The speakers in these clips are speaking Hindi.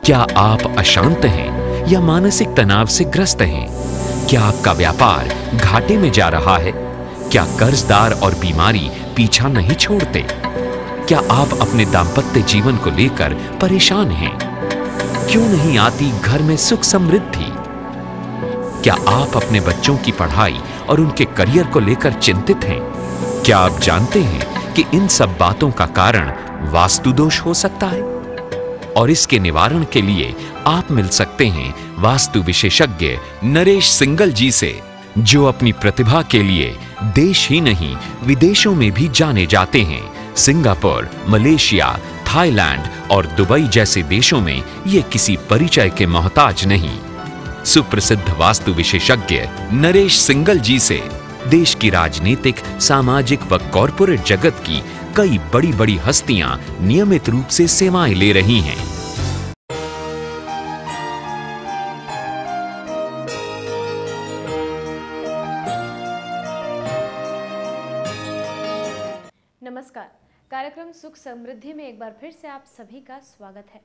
क्या आप अशांत हैं या मानसिक तनाव से ग्रस्त हैं? क्या आपका व्यापार घाटे में जा रहा है? क्या कर्जदार और बीमारी पीछा नहीं छोड़ते? क्या आप अपने दाम्पत्य जीवन को लेकर परेशान हैं? क्यों नहीं आती घर में सुख समृद्धि? क्या आप अपने बच्चों की पढ़ाई और उनके करियर को लेकर चिंतित हैं? क्या आप जानते हैं कि इन सब बातों का कारण वास्तु दोष हो सकता है? और इसके निवारण के लिए आप मिल सकते हैं वास्तु विशेषज्ञ नरेश सिंगल जी से, जो अपनी प्रतिभा के लिए देश ही नहीं विदेशों में भी जाने जाते हैं। सिंगापुर, मलेशिया, थाईलैंड और दुबई जैसे देशों में ये किसी परिचय के मोहताज नहीं। सुप्रसिद्ध वास्तु विशेषज्ञ नरेश सिंगल जी से देश की राजनीतिक, सामाजिक व कॉरपोरेट जगत की कई बड़ी बड़ी हस्तियां नियमित रूप से सेवाएं ले रही हैं। नमस्कार, कार्यक्रम सुख समृद्धि में एक बार फिर से आप सभी का स्वागत है।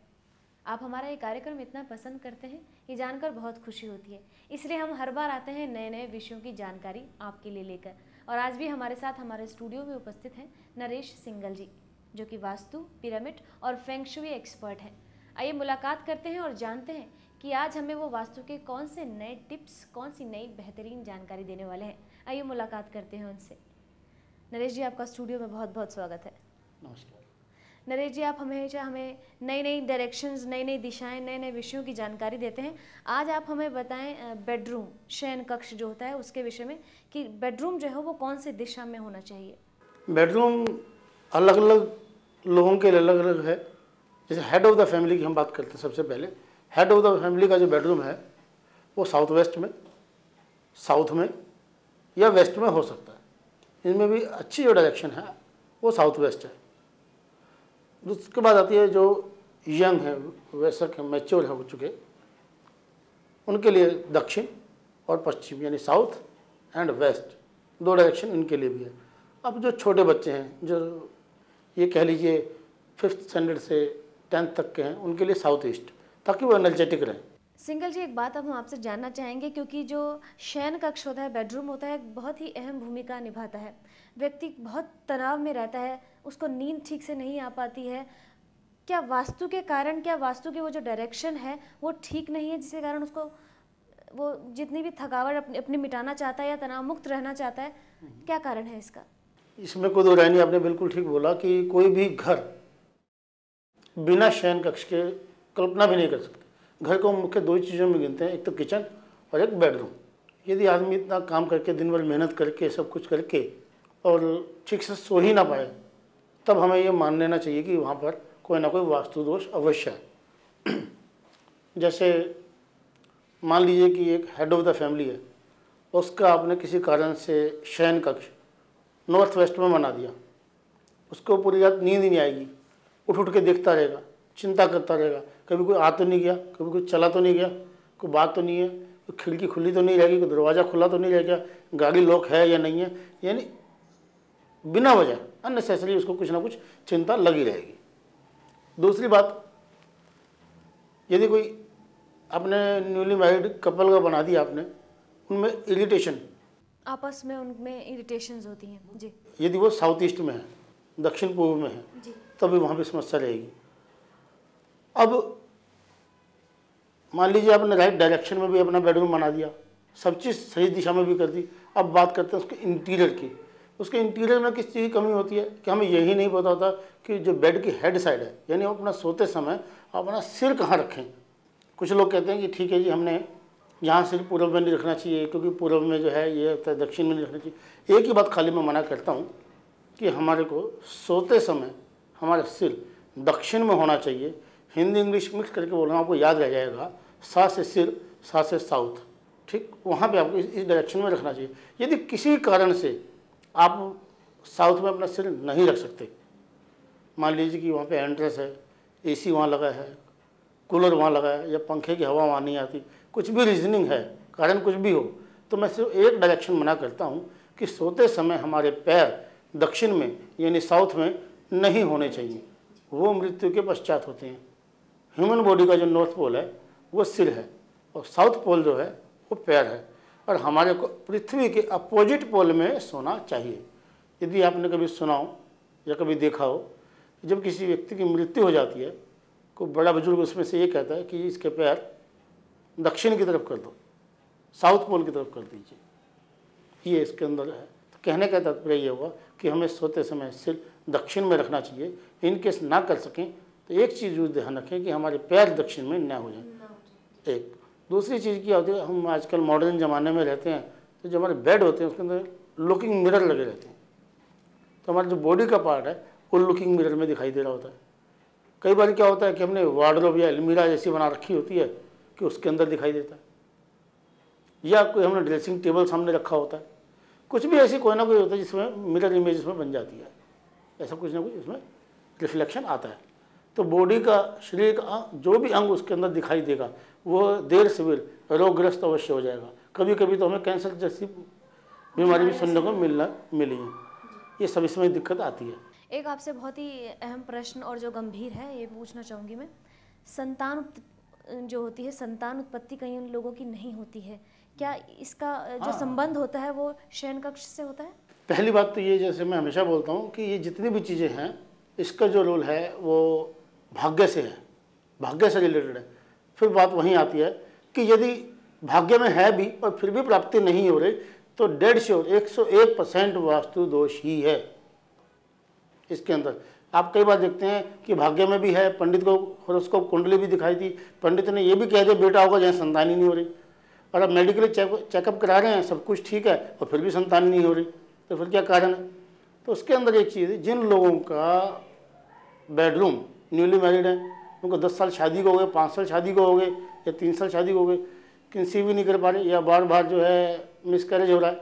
आप हमारा ये कार्यक्रम इतना पसंद करते हैं, ये जानकर बहुत खुशी होती है। इसलिए हम हर बार आते हैं नए नए विषयों की जानकारी आपके लिए लेकर। और आज भी हमारे साथ हमारे स्टूडियो में उपस्थित हैं नरेश सिंगल जी, जो कि वास्तु, पिरामिड और फेंग शुई एक्सपर्ट हैं। आइए मुलाकात करते हैं और जानते हैं कि आज हमें वो वास्तु के कौन से नए टिप्स, कौन सी नई बेहतरीन जानकारी देने वाले हैं। आइए मुलाकात करते हैं उनसे। नरेश जी, आपका स्टूडियो में बहुत बहुत स्वागत है। नमस्कार नरेश जी, आप हमेशा हमें नई नई डायरेक्शंस, नई नई दिशाएं, नए नए विषयों की जानकारी देते हैं। आज आप हमें बताएं बेडरूम, शयन कक्ष जो होता है उसके विषय में, कि बेडरूम जो है वो कौन से दिशा में होना चाहिए। बेडरूम अलग अलग लोगों के लिए अलग अलग है। जैसे हेड ऑफ द फैमिली की हम बात करते हैं। सबसे पहले हेड ऑफ द फैमिली का जो बेडरूम है वो साउथ वेस्ट में, साउथ में या वेस्ट में हो सकता है। इनमें भी अच्छी जो डायरेक्शन है वो साउथ वेस्ट है। उसके बाद आती है जो यंग है, वयस्क है, मैच्योर हो चुके, उनके लिए दक्षिण और पश्चिम यानी साउथ एंड वेस्ट, दो डायरेक्शन इनके लिए भी है। अब जो छोटे बच्चे हैं, जो ये कह लीजिए 5th स्टैंडर्ड से 10th तक के हैं, उनके लिए साउथ ईस्ट, ताकि वो एनर्जेटिक रहें। सिंगल जी, एक बात अब हम आपसे जानना चाहेंगे, क्योंकि जो शयन कक्ष होता है, बेडरूम होता है, बहुत ही अहम भूमिका निभाता है। व्यक्ति बहुत तनाव में रहता है, उसको नींद ठीक से नहीं आ पाती है। क्या वास्तु के कारण, क्या वास्तु की वो जो डायरेक्शन है वो ठीक नहीं है, जिसके कारण उसको वो जितनी भी थकावट अपनी मिटाना चाहता है या तनाव मुक्त रहना चाहता है, क्या कारण है इसका? इसमें कोई दो राय नहीं। आपने बिल्कुल ठीक बोला कि कोई भी घर बिना शयन कक्ष के कल्पना भी नहीं कर सकते। घर को मुख्य दो चीज़ों में गिनते हैं, एक तो किचन और एक बेडरूम। यदि आदमी इतना काम करके, दिन भर मेहनत करके, सब कुछ करके और ठीक से सो ही ना पाए, तब हमें ये मान लेना चाहिए कि वहाँ पर कोई ना कोई वास्तु दोष अवश्य है। जैसे मान लीजिए कि एक हेड ऑफ द फैमिली है, उसका आपने किसी कारण से शयन कक्ष नॉर्थ वेस्ट में बना दिया, उसको पूरी रात नींद ही नहीं आएगी, उठ उठ के देखता रहेगा, चिंता करता रहेगा, कभी कोई आ तो नहीं गया, कभी कोई चला तो नहीं गया, कोई बात तो नहीं है, कोई खिड़की खुली तो नहीं रहेगी, कोई दरवाज़ा खुला तो नहीं रहेगा, गाड़ी लॉक है या नहीं है, यानी बिना वजह अननेसेसरी उसको कुछ ना कुछ चिंता लगी रहेगी। दूसरी बात, यदि कोई अपने न्यूली मैरिड कपल का बना दिया आपने, उनमें इरिटेशन, आपस में उनमें इरिटेशंस होती हैं जी, यदि वो साउथ ईस्ट में है, दक्षिण पूर्व में है, तभी वहाँ पे समस्या रहेगी। अब मान लीजिए आपने राइट डायरेक्शन में भी अपना बेडरूम बना दिया, सब चीज़ सही दिशा में भी कर दी। अब बात करते हैं उसके इंटीरियर की। उसके इंटीरियर में किस चीज़ की कमी होती है कि हमें यही नहीं पता होता कि जो बेड की हेड साइड है, यानी अपना सोते समय अपना सिर कहाँ रखें। कुछ लोग कहते हैं कि ठीक है जी, हमने यहाँ सिर पूर्व में नहीं रखना चाहिए, क्योंकि पूर्व में जो है ये होता है, दक्षिण में नहीं रखना चाहिए। एक ही बात खाली मैं मना करता हूँ कि हमारे को सोते समय हमारा सिर दक्षिण में होना चाहिए। हिंदी इंग्लिश मिक्स करके बोलना, आपको याद रह जाएगा। सा से सिर, सा से साउथ, ठीक वहाँ पे आपको इस डायरेक्शन में रखना चाहिए। यदि किसी कारण से आप साउथ में अपना सिर नहीं रख सकते, मान लीजिए कि वहाँ पे एंट्रेंस है, एसी वहाँ लगा है, कूलर वहाँ लगा है, या पंखे की हवा वहाँ नहीं आती, कुछ भी रीजनिंग है, कारण कुछ भी हो, तो मैं सिर्फ एक डायरेक्शन मना करता हूँ कि सोते समय हमारे पैर दक्षिण में यानी साउथ में नहीं होने चाहिए, वो मृत्यु के पश्चात होते हैं। ह्यूमन बॉडी का जो नॉर्थ पोल है वो सिर है और साउथ पोल जो है वो पैर है, और हमारे को पृथ्वी के अपोजिट पोल में सोना चाहिए। यदि आपने कभी सुना हो या कभी देखा हो, जब किसी व्यक्ति की मृत्यु हो जाती है, कोई बड़ा बुजुर्ग उसमें से ये कहता है कि इसके पैर दक्षिण की तरफ कर दो, साउथ पोल की तरफ कर दीजिए, ये इसके अंदर है। तो कहने का तात्पर्य ये हुआ कि हमें सोते समय सिर दक्षिण में रखना चाहिए। इनकेस ना कर सकें तो एक चीज़ जरूर ध्यान रखें कि हमारे पैर दक्षिण में ना हो जाए। एक दूसरी चीज़ क्या होती है, हम आजकल मॉडर्न ज़माने में रहते हैं, तो जो हमारे बेड होते हैं उसके अंदर लुकिंग मिरर लगे रहते हैं, तो हमारा जो बॉडी का पार्ट है वो लुकिंग मिरर में दिखाई दे रहा होता है। कई बार क्या होता है कि हमने वार्डरोब या अलमीरा जैसी बना रखी होती है कि उसके अंदर दिखाई देता है, या कोई हमने ड्रेसिंग टेबल सामने रखा होता है, कुछ भी ऐसी कोई ना कोई होता है जिसमें मिरर इमेज इसमें बन जाती है, ऐसा कुछ ना कुछ इसमें रिफ्लेक्शन आता है। तो बॉडी का, शरीर का जो भी अंग उसके अंदर दिखाई देगा वो देर सवेर रोगग्रस्त अवश्य हो जाएगा। कभी कभी तो हमें कैंसर जैसी बीमारी भी सुनने को मिली है। ये सब इसमें दिक्कत आती है। एक आपसे बहुत ही अहम प्रश्न और जो गंभीर है ये पूछना चाहूँगी मैं, संतान जो होती है, संतान उत्पत्ति कई उन लोगों की नहीं होती है, क्या इसका जो संबंध होता है वो शयन कक्ष से होता है? पहली बात तो ये, जैसे मैं हमेशा बोलता हूँ कि ये जितनी भी चीज़ें हैं इसका जो रोल है वो भाग्य से है, भाग्य से रिलेटेड है। फिर बात वहीं आती है कि यदि भाग्य में है भी और फिर भी प्राप्ति नहीं हो रही तो डेड श्योर 101% वास्तु दोष ही है इसके अंदर। आप कई बार देखते हैं कि भाग्य में भी है, पंडित को हॉरोस्कोप कुंडली भी दिखाई थी, पंडित ने ये भी कह दिया बेटा होगा जहाँ संतान ही नहीं हो रही, और अब मेडिकली चेकअप करा रहे हैं, सब कुछ ठीक है और फिर भी संतान नहीं हो रही, तो फिर क्या कारण है? तो उसके अंदर एक चीज़ है, जिन लोगों का बेडरूम न्यूली मैरिड है, उनको 10 साल शादी को हो गए, 5 साल शादी को हो गए या 3 साल शादी को हो गए, कंसीव भी नहीं कर पा रहे या बार बार जो है मिसकैरेज हो रहा है,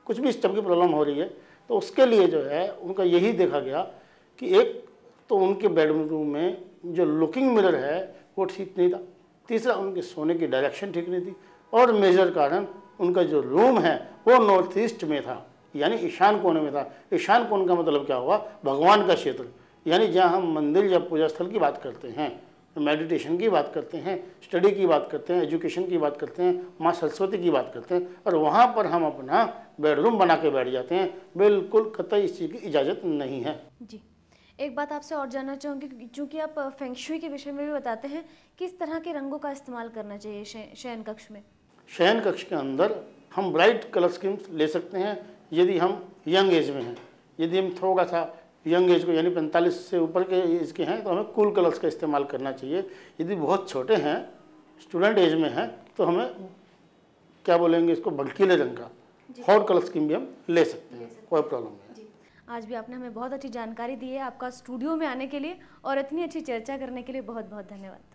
कुछ भी इस टाइप की प्रॉब्लम हो रही है, तो उसके लिए जो है उनका यही देखा गया कि एक तो उनके बेडरूम में जो लुकिंग मिरर है वो ठीक नहीं था, तीसरा उनके सोने की डायरेक्शन ठीक नहीं थी, और मेजर कारण उनका जो रूम है वो नॉर्थ ईस्ट में था, यानी ईशान कोने में था। ईशान कोण का मतलब क्या हुआ? भगवान का क्षेत्र, यानी जहाँ हम मंदिर या पूजा स्थल की बात करते हैं, मेडिटेशन की बात करते हैं, स्टडी की बात करते हैं, एजुकेशन की बात करते हैं, माँ सरस्वती की बात करते हैं, और वहाँ पर हम अपना बेडरूम बना के बैठ जाते हैं, बिल्कुल कतई इस चीज़ की इजाज़त नहीं है। जी, एक बात आपसे और जानना चाहूँगी, चूँकि आप फेंगशुई के विषय में भी बताते हैं, किस तरह के रंगों का इस्तेमाल करना चाहिए शयन कक्ष में? शयन कक्ष के अंदर हम ब्राइट कलर स्कीम्स ले सकते हैं यदि हम यंग एज में हैं। यदि हम थोड़ा सा यंग एज को यानी 45 से ऊपर के एज के हैं तो हमें कूल कलर्स का इस्तेमाल करना चाहिए। यदि बहुत छोटे हैं, स्टूडेंट एज में हैं, तो हमें क्या बोलेंगे इसको, भड़कीले रंग का हॉट कलर स्कीम भी हम ले सकते हैं, कोई प्रॉब्लम नहीं। आज भी आपने हमें बहुत अच्छी जानकारी दी है। आपका स्टूडियो में आने के लिए और इतनी अच्छी चर्चा करने के लिए बहुत बहुत धन्यवाद।